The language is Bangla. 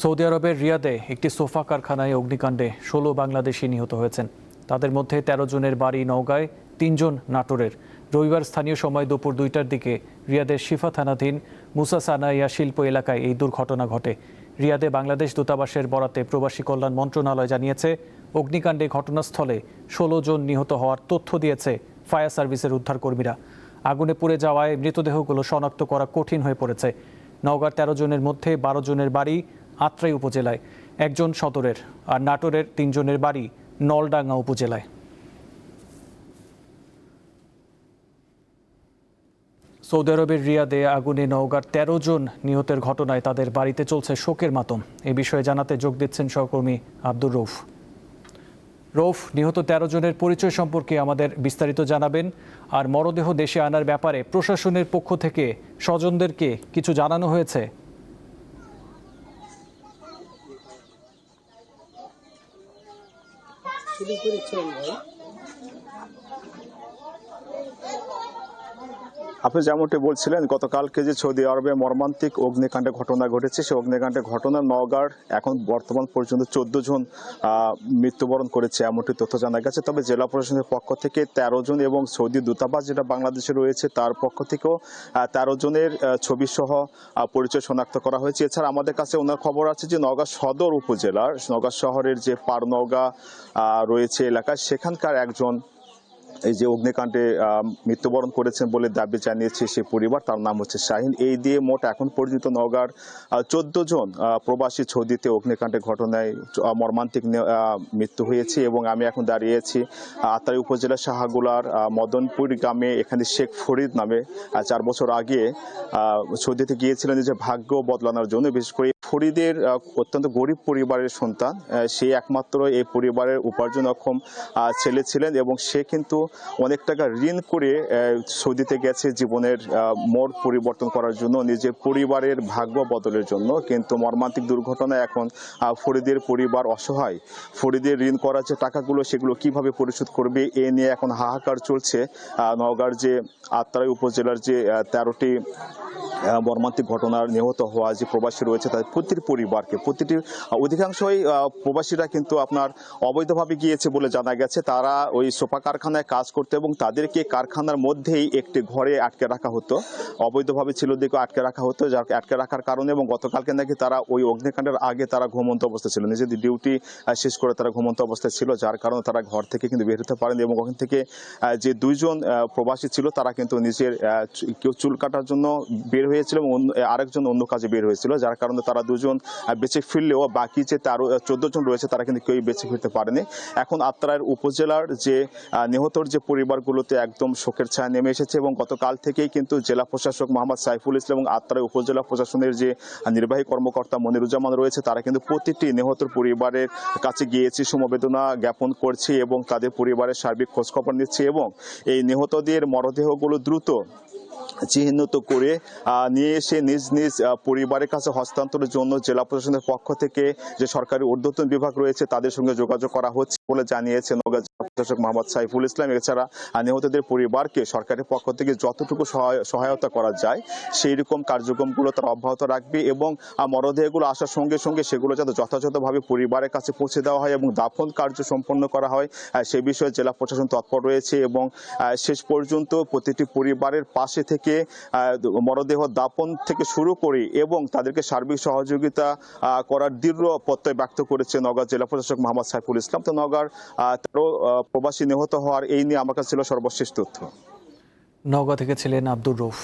সৌদি আরবের রিয়াদে একটি সোফা কারখানায় অগ্নিকাণ্ডে ১৬ বাংলাদেশি নিহত হয়েছেন। তাদের মধ্যে ১৩ জনের বাড়ি নওগাঁয়, ৩ জন নাটোরের। রবিবার স্থানীয় সময় দুপুর ২টার দিকে রিয়াদের শিফা থানাধীন মুসা সানাইয়া শিল্প এলাকায় এই দুর্ঘটনা ঘটে। রিয়াদে বাংলাদেশ দূতাবাসের বরাতে প্রবাসী কল্যাণ মন্ত্রণালয় জানিয়েছে, অগ্নিকাণ্ডে ঘটনাস্থলে ১৬ জন নিহত হওয়ার তথ্য দিয়েছে ফায়ার সার্ভিসের উদ্ধারকর্মীরা। আগুনে পুড়ে যাওয়ায় মৃতদেহগুলো শনাক্ত করা কঠিন হয়ে পড়েছে। নওগাঁর ১৩ জনের মধ্যে ১২ জনের বাড়ি আত্রাই উপজেলায়, ১ জন সদরের, আর নাটোরের ৩ জনের বাড়ি নলডাঙ্গা উপজেলায়। সৌদি আরবের রিয়াদে আগুনে নওগাঁর ১৩ জন নিহতের ঘটনায় তাদের বাড়িতে চলছে শোকের মাতম। এ বিষয়ে জানাতে যোগ দিচ্ছেন সহকর্মী আব্দুর রৌফ। রৌফ, নিহত ১৩ জনের পরিচয় সম্পর্কে আমাদের বিস্তারিত জানাবেন। আর মরদেহ দেশে আনার ব্যাপারে প্রশাসনের পক্ষ থেকে স্বজনদেরকে কিছু জানানো হয়েছে? আপনি যেমনটি বলছিলেন, গতকালকে যে সৌদি আরবে মর্মান্তিক অগ্নিকাণ্ডের ঘটনা ঘটেছে, সেই অগ্নিকাণ্ডের ঘটনা নওগাঁর এখন বর্তমান পর্যন্ত ১৪ জন মৃত্যুবরণ করেছে এমনটি তথ্য জানা গেছে। তবে জেলা প্রশাসনের পক্ষ থেকে ১৩ জন এবং সৌদি দূতাবাস যেটা বাংলাদেশে রয়েছে তার পক্ষ থেকেও ১৩ জনের ছবি সহ পরিচয় শনাক্ত করা হয়েছে। এছাড়া আমাদের কাছে ওনার খবর আছে যে নওগাঁ সদর উপজেলার নওগাঁ শহরের যে পার নওগাঁ রয়েছে এলাকায়, সেখানকার একজন এই যে অগ্নিকাণ্ডে মৃত্যুবরণ করেছেন বলে দাবি জানিয়েছে সেই পরিবার, তার নাম হচ্ছে শাহিন। এই দিয়ে মোট এখন পর্যন্ত নওগাঁর ১৪ জন প্রবাসী সৌদিতে অগ্নিকাণ্ডের ঘটনায় মর্মান্তিক মৃত্যু হয়েছে। এবং আমি এখন দাঁড়িয়েছি আত্রাই উপজেলার শাহগুলার মদনপুর গ্রামে। এখানে শেখ ফরিদ নামে ৪ বছর আগে সৌদিতে গিয়েছিলেন যে ভাগ্য বদলানোর জন্য। বিশেষ করে ফরিদের অত্যন্ত গরিব পরিবারের সন্তান, সে একমাত্র এই পরিবারের উপার্জনক্ষম ছেলে ছিলেন এবং সে কিন্তু অনেক টাকা ঋণ করে সৌদিতে গেছে জীবনের মোড় পরিবর্তন করার জন্য, নিজের পরিবারের ভাগ্য বদলের জন্য। কিন্তু মর্মান্তিক দুর্ঘটনায় এখন ফরিদের পরিবার অসহায়। ফরিদের ঋণ করা যে টাকাগুলো সেগুলো কিভাবে পরিশোধ করবে এ নিয়ে এখন হাহাকার চলছে। নওগাঁর যে আত্রাই উপজেলার যে ১৩টি মর্মান্তিক ঘটনার নিহত হওয়া যে প্রবাসী রয়েছে তাদের প্রতিটি পরিবারকে অধিকাংশই প্রবাসীরা কিন্তু আপনার অবৈধভাবে গিয়েছে বলে জানা গেছে। তারা ওই সোফা কারখানায় কাজ করতে এবং তাদেরকে কারখানার মধ্যেই একটি ঘরে আটকে রাখা হতো, অবৈধভাবে ছিল দিকে আটকে রাখা হতো, যার আটকে রাখার কারণে। এবং গতকালকে নাকি তারা ওই অগ্নিকাণ্ডের আগে তারা ঘুমন্ত অবস্থায় ছিল, নিজেদের ডিউটি শেষ করে তারা ঘুমন্ত অবস্থায় ছিল, যার কারণে তারা ঘর থেকে কিন্তু বের হতে পারেনি। এবং ওখান থেকে যে ২ জন প্রবাসী ছিল তারা কিন্তু নিজের কেউ চুল কাটার জন্য বের হয়েছিল এবং আরেকজন অন্য কাজে বের হয়েছিল, যার কারণে তারা ২ জন বেঁচে ফিরলেও বাকি যে ১৪ জন রয়েছে তারা কিন্তু কেউই বেঁচে ফিরতে পারেনি। এখন আত্রাইয়ের উপজেলার যে নিহতর যে পরিবারগুলোতে একদম শোকের ছায়া নেমে এসেছে। এবং গতকাল থেকেই কিন্তু জেলা প্রশাসক মোহাম্মদ সাইফুল ইসলাম এবং আত্রাই উপজেলা প্রশাসনের যে নির্বাহী কর্মকর্তা মনিরুজ্জামান রয়েছে তারা কিন্তু প্রতিটি নিহতর পরিবারের কাছে গিয়েছে, সমবেদনা জ্ঞাপন করছে এবং তাদের পরিবারের সার্বিক খোঁজখবর নিচ্ছে। এবং এই নিহতদের মরদেহগুলো দ্রুত চিহ্নিত করে নিয়ে এসে নিজ নিজ পরিবারের কাছে হস্তান্তরের জন্য জেলা প্রশাসনের পক্ষ থেকে যে সরকারি ঊর্ধ্বতন বিভাগ রয়েছে তাদের সঙ্গে যোগাযোগ করা হচ্ছে বলে জানিয়েছেন নওগাঁ জেলা প্রশাসক মোহাম্মদ সাইফুল ইসলাম। এছাড়া নিহতদের পরিবারকে সরকারের পক্ষ থেকে যতটুকু সহায়তা করা যায় সেই রকম কার্যক্রমগুলো তারা অব্যাহত রাখবে এবং মরদেহগুলো আসার সঙ্গে সঙ্গে সেগুলো যাতে যথাযথভাবে পরিবারের কাছে পৌঁছে দেওয়া হয় এবং দাফন কার্য সম্পন্ন করা হয় সে বিষয়ে জেলা প্রশাসন তৎপর রয়েছে। এবং শেষ পর্যন্ত প্রতিটি পরিবারের পাশে থেকে মরদেহ দাপন থেকে শুরু করে এবং তাদেরকে সার্বিক সহযোগিতা করার দৃঢ় প্রত্যয় ব্যক্ত করেছে নওগাঁ জেলা প্রশাসক মোহাম্মদ সাইফুল ইসলাম। তো নওগাঁর ১৩ প্রবাসী নিহত হওয়ার এই নিয়ে আমার কাছে ছিল সর্বশেষ তথ্য। নওগাঁ থেকে ছিলেন আব্দুর রৌফ।